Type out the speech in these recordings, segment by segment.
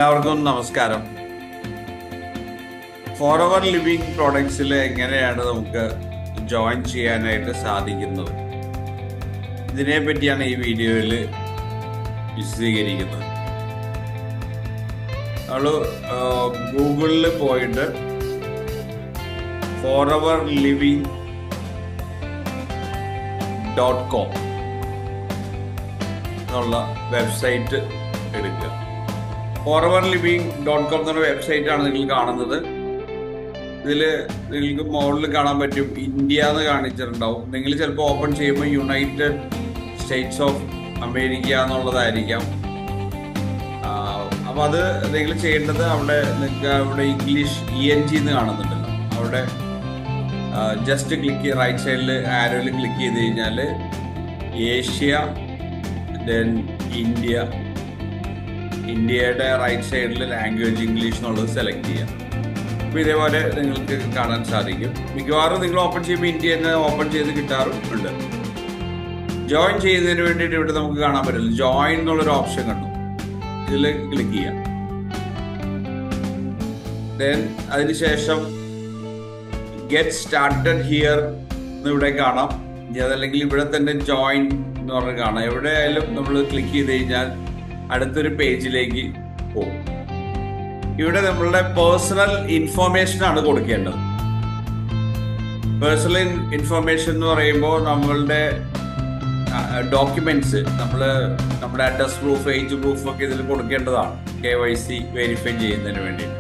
എല്ലാവർക്കും നമസ്കാരം. ഫോർ അവർ ലിവിങ് പ്രോഡക്ട്സിൽ എങ്ങനെയാണ് നമുക്ക് ജോയിൻ ചെയ്യാനായിട്ട് സാധിക്കുന്നത്, ഇതിനെ പറ്റിയാണ് ഈ വീഡിയോയിൽ വിശദീകരിക്കുന്നത്. നമ്മൾ ഗൂഗിളിൽ പോയിട്ട് foreverliving.com എന്നുള്ള വെബ്സൈറ്റ് എടുക്കുക. foreverliving.com എന്നുള്ള വെബ്സൈറ്റാണ് നിങ്ങൾ കാണുന്നത്. ഇതിൽ നിങ്ങൾക്ക് മുകളിൽ കാണാൻ പറ്റും ഇന്ത്യ എന്ന് കാണിച്ചിട്ടുണ്ടാവും. നിങ്ങൾ ചിലപ്പോൾ ഓപ്പൺ ചെയ്യുമ്പോൾ യുണൈറ്റഡ് സ്റ്റേറ്റ്സ് ഓഫ് അമേരിക്ക എന്നുള്ളതായിരിക്കാം. അപ്പോൾ അത് നിങ്ങൾ ചെയ്യേണ്ടത് അവിടെ ഇംഗ്ലീഷ് ENG എന്ന് കാണുന്നുണ്ടല്ലോ, അവിടെ ജസ്റ്റ് ക്ലിക്ക് റൈറ്റ് സൈഡിൽ ആരോയിൽ ക്ലിക്ക് ചെയ്ത് കഴിഞ്ഞാൽ ഏഷ്യ, ദെൻ ഇന്ത്യയുടെ റൈറ്റ് സൈഡിൽ ലാംഗ്വേജ് ഇംഗ്ലീഷ് എന്നുള്ളത് സെലക്ട് ചെയ്യാം. അപ്പോൾ ഇതേപോലെ നിങ്ങൾക്ക് കാണാൻ സാധിക്കും. മിക്കവാറും നിങ്ങൾ ഓപ്പൺ ചെയ്യുമ്പോൾ ഇന്ത്യ തന്നെ ഓപ്പൺ ചെയ്ത് കിട്ടാറുണ്ട്. ജോയിൻ ചെയ്യുന്നതിന് വേണ്ടിയിട്ട് ഇവിടെ നമുക്ക് കാണാൻ പറ്റില്ല, ജോയിൻ എന്നുള്ളൊരു ഓപ്ഷൻ കണ്ടു, ഇതിൽ ക്ലിക്ക് ചെയ്യാം. ദെൻ അതിനുശേഷം ഗെറ്റ് സ്റ്റാർട്ടഡ് ഹിയർ എന്ന് ഇവിടെ കാണാം. അതല്ലെങ്കിൽ ഇവിടെ തന്നെ ജോയിൻ എന്ന് പറഞ്ഞ് കാണാം. എവിടെയായാലും നമ്മൾ ക്ലിക്ക് ചെയ്ത് കഴിഞ്ഞാൽ അടുത്തൊരു പേജിലേക്ക് പോകും. ഇവിടെ നമ്മളുടെ പേഴ്സണൽ ഇൻഫോർമേഷൻ ആണ് കൊടുക്കേണ്ടത്. പേഴ്സണൽ ഇൻഫോർമേഷൻ എന്ന് പറയുമ്പോൾ നമ്മളുടെ ഡോക്യുമെന്റ്സ്, നമ്മുടെ അഡ്രസ് പ്രൂഫ്, ഏജ് പ്രൂഫ് ഒക്കെ ഇതിൽ കൊടുക്കേണ്ടതാണ്. KYC വെരിഫൈ ചെയ്യുന്നതിന് വേണ്ടിയിട്ട്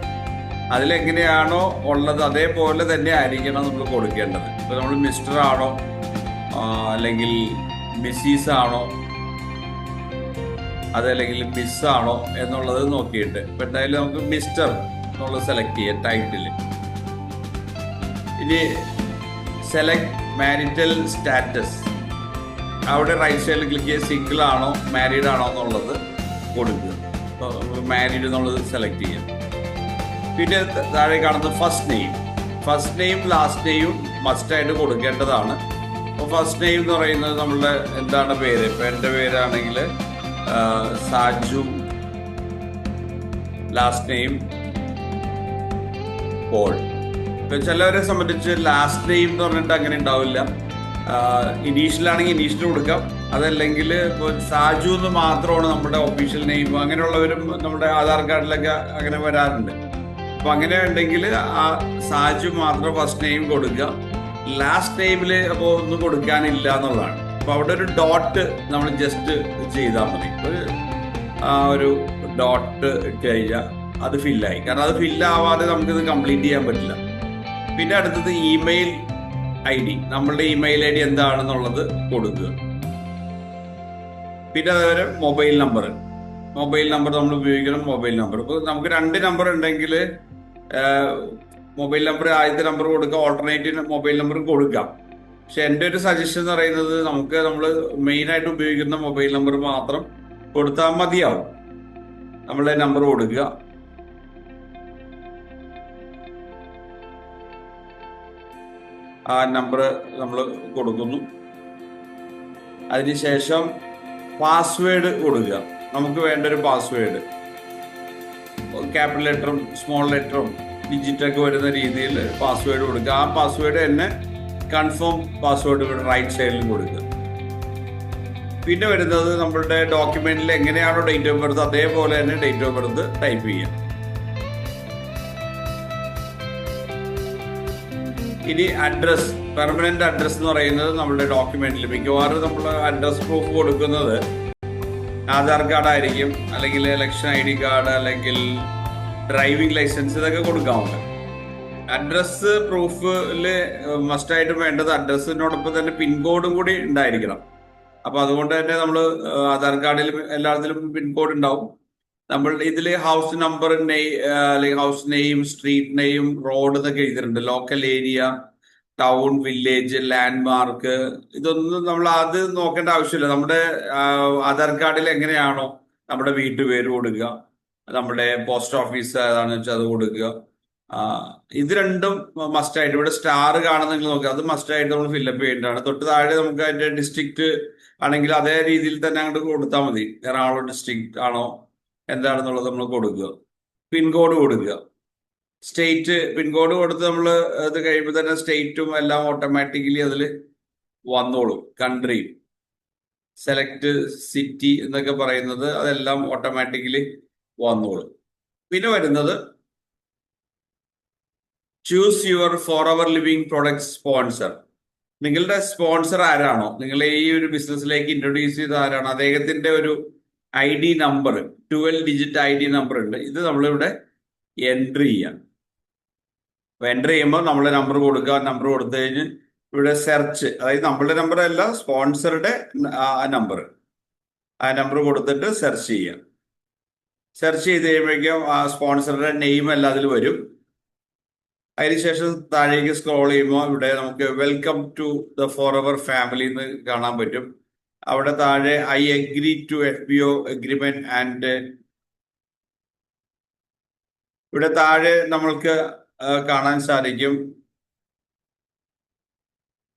അതിലെങ്ങനെയാണോ ഉള്ളത് അതേപോലെ തന്നെ ആയിരിക്കണം നമ്മൾ കൊടുക്കേണ്ടത്. ഇപ്പോൾ നമ്മൾ മിസ്റ്റർ ആണോ അല്ലെങ്കിൽ മിസ്സിസ് ആണോ അതല്ലെങ്കിൽ മിസ്സാണോ എന്നുള്ളത് നോക്കിയിട്ട് ഇപ്പം എന്തായാലും നമുക്ക് മിസ്റ്റർ എന്നുള്ളത് സെലക്ട് ചെയ്യാം ടൈറ്റിൽ. ഇനി സെലക്ട് മാരിറ്റൽ സ്റ്റാറ്റസ്, അവിടെ റൈറ്റ് സൈഡിൽ ക്ലിക്ക് ചെയ്ത് സിംഗിൾ ആണോ മാരീഡ് ആണോ എന്നുള്ളത് കൊടുക്കുക. അപ്പോൾ മാരീഡ് എന്നുള്ളത് സെലക്ട് ചെയ്യാം. പിന്നെ താഴെ കാണുന്ന ഫസ്റ്റ് നെയിം ലാസ്റ്റ് നെയിം മസ്റ്റായിട്ട് കൊടുക്കേണ്ടതാണ്. അപ്പോൾ ഫസ്റ്റ് നെയിം എന്ന് പറയുന്നത് നമ്മളുടെ എന്താണ് പേര്. ഇപ്പം എൻ്റെ പേരാണെങ്കിൽ സാജു, ലാസ്റ്റ് നെയിം പോൾ. ഇപ്പം ചിലവരെ സംബന്ധിച്ച് ലാസ്റ്റ് നെയിം എന്ന് പറഞ്ഞിട്ട് അങ്ങനെ ഉണ്ടാവില്ല. ഇനീഷ്യലാണെങ്കിൽ ഇനീഷ്യൽ കൊടുക്കാം, അതല്ലെങ്കിൽ ഇപ്പോൾ സാജു എന്ന് മാത്രമാണ് നമ്മുടെ ഒഫീഷ്യൽ നെയിം. അങ്ങനെയുള്ളവരും നമ്മുടെ ആധാർ കാർഡിലൊക്കെ അങ്ങനെ വരാറുണ്ട്. അപ്പം അങ്ങനെ ഉണ്ടെങ്കിൽ ആ സാജു മാത്രം ഫസ്റ്റ് നെയിം കൊടുക്കുക. ലാസ്റ്റ് നെയിമിൽ അപ്പോൾ ഒന്നും കൊടുക്കാനില്ല എന്നുള്ളതാണ്. അപ്പോൾ അവിടെ ഒരു ഡോട്ട് നമ്മൾ ജസ്റ്റ് ചെയ്താൽ മതി. ഒരു ഡോട്ട് ഇട്ട് കഴിഞ്ഞാൽ അത് ഫില്ലായി. കാരണം അത് ഫില്ലാവാതെ നമുക്കിത് കംപ്ലീറ്റ് ചെയ്യാൻ പറ്റില്ല. പിന്നെ അടുത്തത് ഇമെയിൽ ID, നമ്മളുടെ ഇമെയിൽ ID എന്താണെന്നുള്ളത് കൊടുക്കുക. പിന്നെ അതുപോലെ മൊബൈൽ നമ്പർ നമ്മൾ ഉപയോഗിക്കണം. മൊബൈൽ നമ്പർ ഇപ്പോൾ നമുക്ക് 2 നമ്പർ ഉണ്ടെങ്കിൽ മൊബൈൽ നമ്പർ ആദ്യത്തെ നമ്പർ കൊടുക്കുക, ഓൾട്ടർനേറ്റീവ് മൊബൈൽ നമ്പർ കൊടുക്കാം. പക്ഷെ എൻ്റെ ഒരു സജഷൻ എന്ന് പറയുന്നത് നമ്മൾ മെയിനായിട്ട് ഉപയോഗിക്കുന്ന മൊബൈൽ നമ്പർ മാത്രം കൊടുത്താൽ മതിയാവും. നമ്മളുടെ നമ്പർ കൊടുക്കുക. ആ നമ്പർ നമ്മൾ കൊടുക്കുന്നു. അതിനുശേഷം പാസ്വേഡ് കൊടുക്കുക. നമുക്ക് വേണ്ട ഒരു പാസ്വേഡ് ക്യാപിറ്റൽ ലെറ്ററും സ്മോൾ ലെറ്ററും ഡിജിറ്റൊക്കെ വരുന്ന രീതിയിൽ പാസ്വേഡ് കൊടുക്കുക. ആ പാസ്വേഡ് തന്നെ കൺഫേം പാസ്വേഡ് റൈറ്റ് സൈഡിലും കൊടുക്കുക. പിന്നെ വരുന്നത് നമ്മളുടെ ഡോക്യുമെന്റിൽ എങ്ങനെയാണോ ഡേറ്റ് ഓഫ് ബർത്ത് അതേപോലെ തന്നെ ഡേറ്റ് ഓഫ് ബർത്ത് ടൈപ്പ് ചെയ്യാം. ഇനി അഡ്രസ്, പെർമനന്റ് അഡ്രസ് എന്ന് പറയുന്നത് നമ്മുടെ ഡോക്യുമെന്റിൽ മിക്കവാറും നമ്മൾ അഡ്രസ് പ്രൂഫ് കൊടുക്കുന്നത് ആധാർ കാർഡ് ആയിരിക്കും, അല്ലെങ്കിൽ ഇലക്ഷൻ ID കാർഡ്, അല്ലെങ്കിൽ ഡ്രൈവിംഗ് ലൈസൻസ്, ഇതൊക്കെ കൊടുക്കാവുന്നത്. അഡ്രസ് പ്രൂഫിൽ മസ്റ്റായിട്ടും വേണ്ടത് അഡ്രസ്സിനോടൊപ്പം തന്നെ പിൻകോഡും കൂടി ഉണ്ടായിരിക്കണം. അപ്പോൾ അതുകൊണ്ട് തന്നെ നമ്മൾ ആധാർ കാർഡിലും എല്ലാത്തിലും പിൻകോഡ് ഉണ്ടാവും. നമ്മൾ ഇതിൽ ഹൗസ് നമ്പർ, അല്ലെങ്കിൽ house name, street name, road എന്നൊക്കെ എഴുതിയിട്ടുണ്ട്. Local area, town, village, land mark, ഇതൊന്നും നമ്മൾ അത് നോക്കേണ്ട ആവശ്യമില്ല. നമ്മുടെ ആധാർ കാർഡിൽ എങ്ങനെയാണോ നമ്മുടെ വീട്ടുപേര് കൊടുക്കുക, നമ്മുടെ പോസ്റ്റ് ഓഫീസ് ഏതാണെന്ന് വെച്ചാൽ അത് കൊടുക്കുക. ഇത് രണ്ടും മസ്റ്റായിട്ട്, ഇവിടെ സ്റ്റാർ കാണുന്നെങ്കിൽ നോക്കുക, അത് മസ്റ്റായിട്ട് നമ്മൾ ഫില്ലപ്പ് ചെയ്യേണ്ടതാണ്. തൊട്ട് താഴെ നമുക്ക് അതിന്റെ ഡിസ്ട്രിക്ട് ആണെങ്കിൽ അതേ രീതിയിൽ തന്നെ അങ്ങോട്ട് കൊടുത്താൽ മതി. എറണാകുളം ഡിസ്ട്രിക്ട് ആണോ എന്താണെന്നുള്ളത് നമ്മൾ കൊടുക്കുക. പിൻകോഡ് കൊടുക്കുക. സ്റ്റേറ്റ് പിൻകോഡ് കൊടുത്ത് നമ്മൾ അത് കഴിയുമ്പോൾ തന്നെ സ്റ്റേറ്റും എല്ലാം ഓട്ടോമാറ്റിക്കലി അതിൽ വന്നോളും. കൺട്രി, സെലക്ട് സിറ്റി എന്നൊക്കെ പറയുന്നത് അതെല്ലാം ഓട്ടോമാറ്റിക്കലി വന്നോളും. പിന്നെ വരുന്നത് choose your Forever Living product sponsor. നിങ്ങളുടെ സ്പോൺസർ ആരാണോ, നിങ്ങളെ ഈ ഒരു ബിസിനസ്സിലേക്ക് ഇൻട്രൊഡ്യൂസ് ചെയ്ത ആരാണോ, അദ്ദേഹത്തിന്റെ ഒരു ID number, 12 digit ID number ഉണ്ട്. ഇത് നമ്മളിവിടെ എൻട്രി ചെയ്യാം. അപ്പൊ എൻട്രി ചെയ്യുമ്പോൾ നമ്മൾ നമ്പർ കൊടുക്കുക. നമ്പർ കൊടുത്തു കഴിഞ്ഞ് ഇവിടെ സെർച്ച്, അതായത് നമ്മളുടെ നമ്പർ അല്ല, സ്പോൺസറുടെ നമ്പർ, ആ നമ്പർ കൊടുത്തിട്ട് സെർച്ച് ചെയ്യാം. സെർച്ച് ചെയ്ത് കഴിയുമ്പോഴേക്കും ആ സ്പോൺസറുടെ നെയിം എല്ലാം അതിൽ വരും. അതിനുശേഷം താഴേക്ക് സ്ക്രോൾ ചെയ്യുമ്പോൾ ഇവിടെ നമുക്ക് welcome to the Forever family എന്ന് കാണാൻ പറ്റും. അവിടെ താഴെ I agree to FBO agreement and ഇവിടെ താഴെ നമ്മൾക്ക് കാണാൻ സാധിക്കും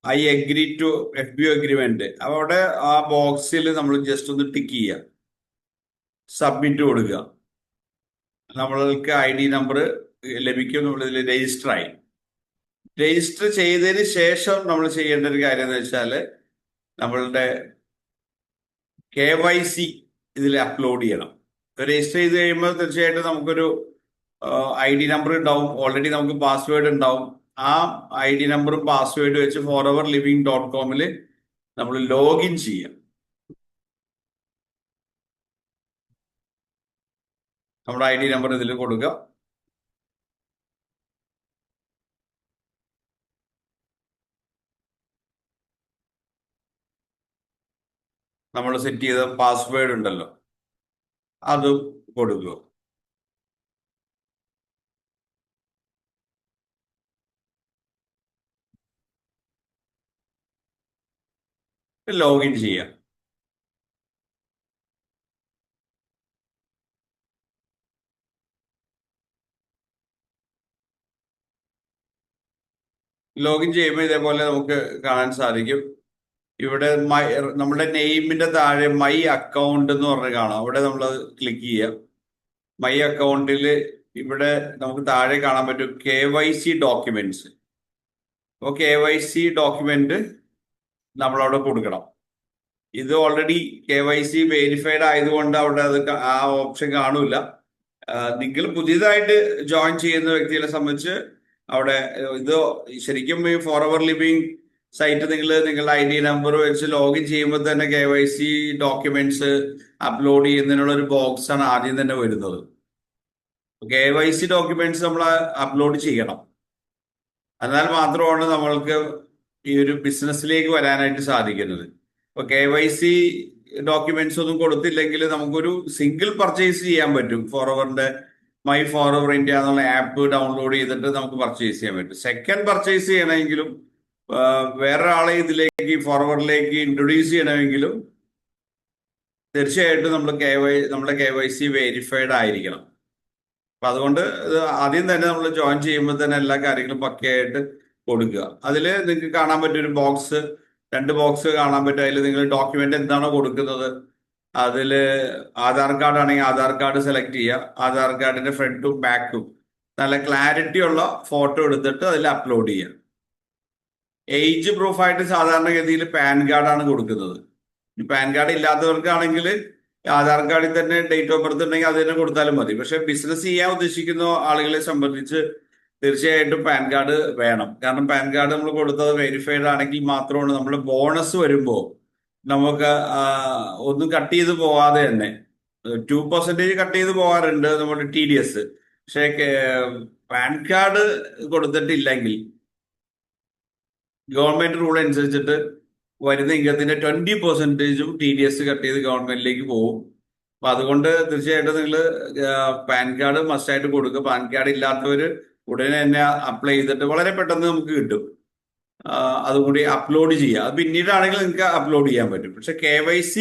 I agree to FBO agreement. അവിടെ ആ ബോക്സിൽ നമ്മൾ ജസ്റ്റ് ഒന്ന് ടിക്ക് ചെയ്യുക, സബ്മിറ്റ് കൊടുക്കുക. നമ്മൾക്ക് ID നമ്പർ ലഭിക്കും. നമ്മളിതിൽ രജിസ്റ്റർ ആയി. രജിസ്റ്റർ ചെയ്തതിന് ശേഷം നമ്മൾ ചെയ്യേണ്ട ഒരു കാര്യം എന്ന് വെച്ചാൽ നമ്മളുടെ KYC ഇതിൽ അപ്ലോഡ് ചെയ്യണം. രജിസ്റ്റർ ചെയ്ത് കഴിയുമ്പോൾ തീർച്ചയായിട്ടും നമുക്കൊരു ID നമ്പർ ഉണ്ടാവും. ഓൾറെഡി നമുക്ക് പാസ്വേഡ് ഉണ്ടാവും. ആ ID നമ്പറും പാസ്വേഡ് വെച്ച് foreverliving.com നമ്മൾ ലോഗിൻ ചെയ്യാം. നമ്മുടെ ID നമ്പർ ഇതിൽ കൊടുക്കുക. നമ്മൾ സെറ്റ് ചെയ്ത പാസ്വേഡ് ഉണ്ടല്ലോ, അതും കൊടുക്കുക. ലോഗിൻ ചെയ്യാം. ലോഗിൻ ചെയ്യുമ്പോൾ ഇതേപോലെ നമുക്ക് കാണാൻ സാധിക്കും. ഇവിടെ നമ്മുടെ നെയിമിന്റെ താഴെ മൈ അക്കൗണ്ട് എന്ന് പറഞ്ഞ് കാണാം. അവിടെ നമ്മൾ ക്ലിക്ക് ചെയ്യാം. മൈ അക്കൗണ്ടിൽ ഇവിടെ നമുക്ക് താഴെ കാണാൻ പറ്റും KYC ഡോക്യുമെന്റ്സ്. അപ്പോൾ KYC ഡോക്യുമെന്റ് നമ്മളവിടെ കൊടുക്കണം. ഇത് ഓൾറെഡി KYC വെരിഫൈഡ് ആയതുകൊണ്ട് അവിടെ അത് ആ ഓപ്ഷൻ കാണൂല. നിങ്ങൾ പുതിയതായിട്ട് ജോയിൻ ചെയ്യുന്ന വ്യക്തികളെ സംബന്ധിച്ച് അവിടെ ഇത് ശരിക്കും ഈ ഫോർ അവർ ലിവിങ് സൈറ്റ് നിങ്ങളുടെ ID നമ്പർ വെച്ച് ലോഗിൻ ചെയ്യുമ്പോൾ തന്നെ KYC ഡോക്യുമെന്റ്സ് അപ്ലോഡ് ചെയ്യുന്നതിനുള്ള ഒരു ബോക്സ് ആണ് ആദ്യം തന്നെ വരുന്നത്. KYC ഡോക്യുമെന്റ്സ് നമ്മൾ അപ്ലോഡ് ചെയ്യണം. എന്നാൽ മാത്രമാണ് നമ്മൾക്ക് ഈ ഒരു ബിസിനസ്സിലേക്ക് വരാനായിട്ട് സാധിക്കുന്നത്. ഇപ്പൊ KYC ഡോക്യുമെന്റ്സ് ഒന്നും കൊടുത്തില്ലെങ്കിൽ നമുക്കൊരു സിംഗിൾ പർച്ചേസ് ചെയ്യാൻ പറ്റും. ഫോർഎവറിന്റെ മൈ ഫോർഎവർ ഇന്ത്യ എന്നുള്ള ആപ്പ് ഡൗൺലോഡ് ചെയ്തിട്ട് നമുക്ക് പർച്ചേസ് ചെയ്യാൻ പറ്റും. സെക്കൻഡ് പർച്ചേസ് ചെയ്യണമെങ്കിലും വേറൊരാളെ ഇതിലേക്ക് ഫോർഎവറിലേക്ക് ഇൻട്രൊഡ്യൂസ് ചെയ്യണമെങ്കിലും തീർച്ചയായിട്ടും നമ്മുടെ KYC വെരിഫൈഡ് ആയിരിക്കണം. അപ്പൊ അതുകൊണ്ട് ആദ്യം തന്നെ നമ്മൾ ജോയിൻ ചെയ്യുമ്പോൾ തന്നെ എല്ലാ കാര്യങ്ങളും പക്കയായിട്ട് കൊടുക്കുക. അതിൽ നിങ്ങൾക്ക് കാണാൻ പറ്റിയൊരു ബോക്സ്, 2 ബോക്സ് കാണാൻ പറ്റും. അതിൽ നിങ്ങൾ ഡോക്യുമെന്റ് എന്താണോ കൊടുക്കുന്നത് അതിൽ ആധാർ കാർഡ് ആണെങ്കിൽ ആധാർ കാർഡ് സെലക്ട് ചെയ്യുക. ആധാർ കാർഡിന്റെ ഫ്രണ്ടും ബാക്കും നല്ല ക്ലാരിറ്റി ഉള്ള ഫോട്ടോ എടുത്തിട്ട് അതിൽ അപ്ലോഡ് ചെയ്യുക. ഏജ് പ്രൂഫായിട്ട് സാധാരണഗതിയിൽ പാൻ കാർഡാണ് കൊടുക്കുന്നത്. പാൻ കാർഡ് ഇല്ലാത്തവർക്കാണെങ്കിൽ ആധാർ കാർഡിൽ തന്നെ ഡേറ്റ് ഓഫ് ബർത്ത് ഉണ്ടെങ്കിൽ അത് തന്നെ കൊടുത്താലും മതി. പക്ഷെ ബിസിനസ് ചെയ്യാൻ ഉദ്ദേശിക്കുന്ന ആളുകളെ സംബന്ധിച്ച് തീർച്ചയായിട്ടും പാൻ കാർഡ് വേണം. കാരണം പാൻ കാർഡ് നമ്മൾ കൊടുത്തത് വെരിഫൈഡ് ആണെങ്കിൽ മാത്രമാണ് നമ്മൾ ബോണസ് വരുമ്പോൾ നമുക്ക് ഒന്നും കട്ട് ചെയ്ത് പോവാതെ തന്നെ 2% കട്ട് ചെയ്ത് പോകാറുണ്ട് നമ്മുടെ TDS. പക്ഷേ പാൻ കാർഡ് കൊടുത്തിട്ടില്ലെങ്കിൽ ഗവൺമെന്റ് റൂൾ അനുസരിച്ചിട്ട് വരുന്ന ഇൻകത്തിന്റെ 20%ഉം TDS കട്ട് ചെയ്ത് ഗവൺമെന്റിലേക്ക് പോകും. അപ്പൊ അതുകൊണ്ട് തീർച്ചയായിട്ടും നിങ്ങൾ പാൻ കാർഡ് മസ്റ്റായിട്ട് കൊടുക്കുക. പാൻ കാർഡ് ഇല്ലാത്തവര് ഉടനെ തന്നെ അപ്ലൈ ചെയ്തിട്ട് വളരെ പെട്ടെന്ന് നമുക്ക് കിട്ടും. അതുകൂടി അപ്ലോഡ് ചെയ്യുക. അത് പിന്നീടാണെങ്കിൽ നിങ്ങൾക്ക് അപ്ലോഡ് ചെയ്യാൻ പറ്റും. പക്ഷെ KYC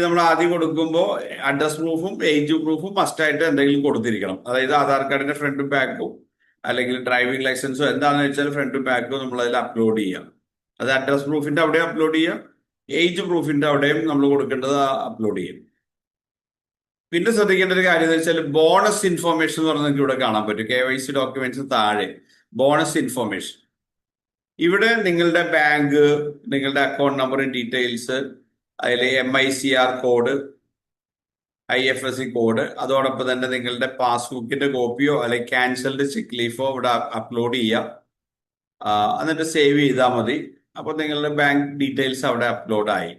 നമ്മൾ ആദ്യം കൊടുക്കുമ്പോൾ അഡ്രസ് പ്രൂഫും ഏജ് പ്രൂഫും മസ്റ്റായിട്ട് എന്തെങ്കിലും കൊടുത്തിരിക്കണം. അതായത് ആധാർ കാർഡിന്റെ ഫ്രണ്ടും ബാക്കും അല്ലെങ്കിൽ ഡ്രൈവിംഗ് ലൈസൻസോ എന്താണെന്ന് വെച്ചാൽ ഫ്രണ്ടും ബാക്കും നമ്മൾ അതിൽ അപ്ലോഡ് ചെയ്യാം. അത് അഡ്രസ് പ്രൂഫിന്റെ അവിടെ അപ്ലോഡ് ചെയ്യാം. ഏജ് പ്രൂഫിന്റെ അവിടെയും നമ്മൾ കൊടുക്കേണ്ടത് അപ്ലോഡ് ചെയ്യും. പിന്നെ ശ്രദ്ധിക്കേണ്ട ഒരു കാര്യം എന്ന് വെച്ചാൽ ബോണസ് ഇൻഫർമേഷൻ എന്ന് പറഞ്ഞാൽ നിങ്ങൾക്ക് ഇവിടെ കാണാൻ പറ്റും. KYC ഡോക്യുമെന്റ്സ് താഴെ ബോണസ് ഇൻഫർമേഷൻ. ഇവിടെ നിങ്ങളുടെ ബാങ്ക്, നിങ്ങളുടെ അക്കൗണ്ട് നമ്പർ ഡീറ്റെയിൽസ്, അതിൽ MICR കോഡ്, IFSC കോഡ്, അതോടൊപ്പം തന്നെ നിങ്ങളുടെ പാസ്ബുക്കിന്റെ കോപ്പിയോ അല്ലെങ്കിൽ ക്യാൻസൽഡ് ചെക്ക് ലീഫോ ഇവിടെ അപ്ലോഡ് ചെയ്യുക. എന്നിട്ട് സേവ് ചെയ്താൽ മതി. അപ്പോൾ നിങ്ങളുടെ ബാങ്ക് ഡീറ്റെയിൽസ് അവിടെ അപ്ലോഡ് ആയി.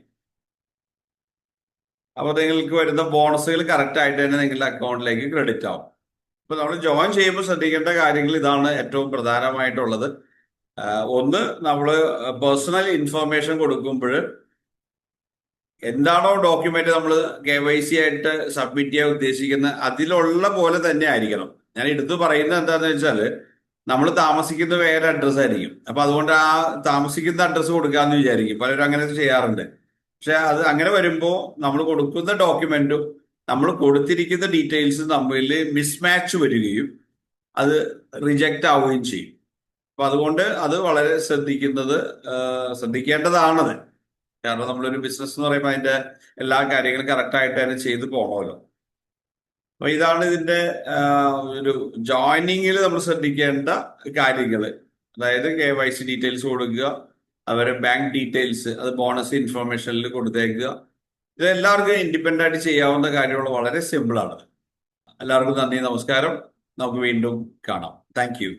അപ്പോൾ നിങ്ങൾക്ക് വരുന്ന ബോണസുകൾ കറക്റ്റ് ആയിട്ട് തന്നെ നിങ്ങളുടെ അക്കൗണ്ടിലേക്ക് ക്രെഡിറ്റ് ആവും. ഇപ്പൊ നമ്മൾ ജോയിൻ ചെയ്യുമ്പോൾ ശ്രദ്ധിക്കേണ്ട കാര്യങ്ങൾ ഇതാണ് ഏറ്റവും പ്രധാനമായിട്ടുള്ളത്. ഒന്ന്, നമ്മൾ പേഴ്സണൽ ഇൻഫർമേഷൻ കൊടുക്കുമ്പോൾ എന്താണോ ഡോക്യുമെന്റ് നമ്മൾ KYC ആയിട്ട് സബ്മിറ്റ് ചെയ്യാൻ ഉദ്ദേശിക്കുന്നത് അതിലുള്ള പോലെ തന്നെ ആയിരിക്കണം. ഞാൻ എടുത്തു പറയുന്നത് എന്താണെന്ന് വെച്ചാൽ നമ്മൾ താമസിക്കുന്ന വേറെ അഡ്രസ്സ് ആയിരിക്കും. അപ്പൊ അതുകൊണ്ട് ആ താമസിക്കുന്ന അഡ്രസ്സ് കൊടുക്കാന്ന് വിചാരിക്കും. പലരും അങ്ങനെ ചെയ്യാറുണ്ട്. പക്ഷെ അത് അങ്ങനെ വരുമ്പോൾ നമ്മൾ കൊടുക്കുന്ന ഡോക്യുമെന്റും നമ്മൾ കൊടുത്തിരിക്കുന്ന ഡീറ്റെയിൽസും തമ്മിൽ മിസ്മാച്ച് വരികയും അത് റിജക്റ്റ് ആവുകയും ചെയ്യും. അപ്പൊ അതുകൊണ്ട് അത് വളരെ ശ്രദ്ധിക്കേണ്ടതാണത്. കാരണം നമ്മളൊരു ബിസിനസ് എന്ന് പറയുമ്പോൾ അതിന്റെ എല്ലാ കാര്യങ്ങളും കറക്റ്റ് ആയിട്ട് തന്നെ ചെയ്തു പോകണമല്ലോ. അപ്പൊ ഇതാണ് ഇതിന്റെ ഒരു ജോയിനിങ്ങിൽ നമ്മൾ ശ്രദ്ധിക്കേണ്ട കാര്യങ്ങൾ. അതായത് KYC ഡീറ്റെയിൽസ് കൊടുക്കുക, അവരെ ബാങ്ക് ഡീറ്റെയിൽസ് അത് ബോണസ് ഇൻഫർമേഷനിൽ കൊടുത്തേക്കുക. ഇത് എല്ലാവർക്കും ഇൻഡിപെൻഡന്റ് ആയിട്ട് ചെയ്യാവുന്ന കാര്യങ്ങൾ, വളരെ സിമ്പിൾ ആണ്. എല്ലാവർക്കും നന്ദി, നമസ്കാരം. നമുക്ക് വീണ്ടും കാണാം. Thank you.